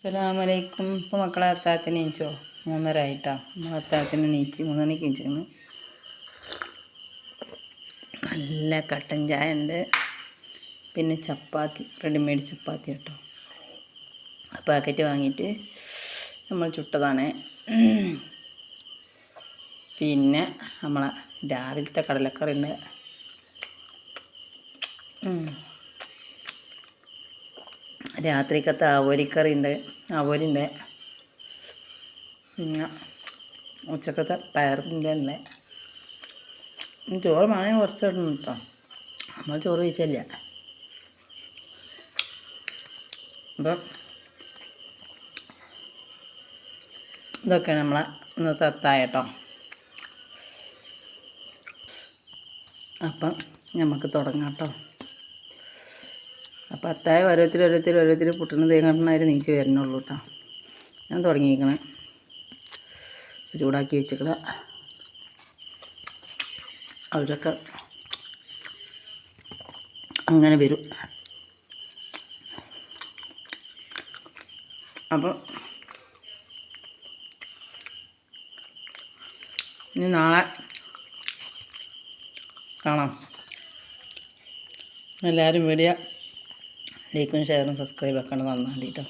അസ്സലാമലൈക്കും. ഇപ്പോൾ മക്കളെ അത്താഴത്തിന് നീച്ചോ? 3:30 ആയിട്ടാ. നമ്മൾ അത്താഴത്തിന് നീച്ച് 3 മണിക്ക് നീച്ചിരുന്നു. നല്ല കട്ടൻ ചായ ഉണ്ട്, പിന്നെ ചപ്പാത്തി, റെഡിമെയ്ഡ് ചപ്പാത്തി കേട്ടോ. പാക്കറ്റ് വാങ്ങിയിട്ട് നമ്മൾ ചുട്ടതാണ്. പിന്നെ നമ്മളെ രാവിലത്തെ കടലക്കറി ഉണ്ട്. രാത്രിക്കത്തെ ആവോലിക്കറി ഉണ്ട്, ആവോലിൻ്റെ. പിന്നെ ഉച്ചക്കത്തെ പയറിൻ്റെ ഉണ്ട്. ചോറ് വേണമെങ്കിൽ കുറച്ച് ഇടണം കേട്ടോ, നമ്മൾ ചോറ് കഴിച്ചില്ല. അപ്പം ഇതൊക്കെയാണ് നമ്മളെ ഇന്നത്തെ അത്താഴം കേട്ടോ. അപ്പം നമുക്ക് തുടങ്ങാം കേട്ടോ. അപ്പം അത്താഴം ഓരോരുത്തർ പുട്ടുന്ന തേങ്ങാട്ടിനായിട്ട് നീച്ച് വരുന്നുള്ളൂ കേട്ടോ. ഞാൻ തുടങ്ങിയിരിക്കണേ, ചൂടാക്കി വെച്ചിട്ട് അവരൊക്കെ അങ്ങനെ വരും. അപ്പോൾ ഇനി നാളെ കാണാം. എല്ലാവരും വീഡിയോ ലൈക്കും ഷെയറും സബ്സ്ക്രൈബ് ആക്കണം, നന്നായിട്ട് കേട്ടോ.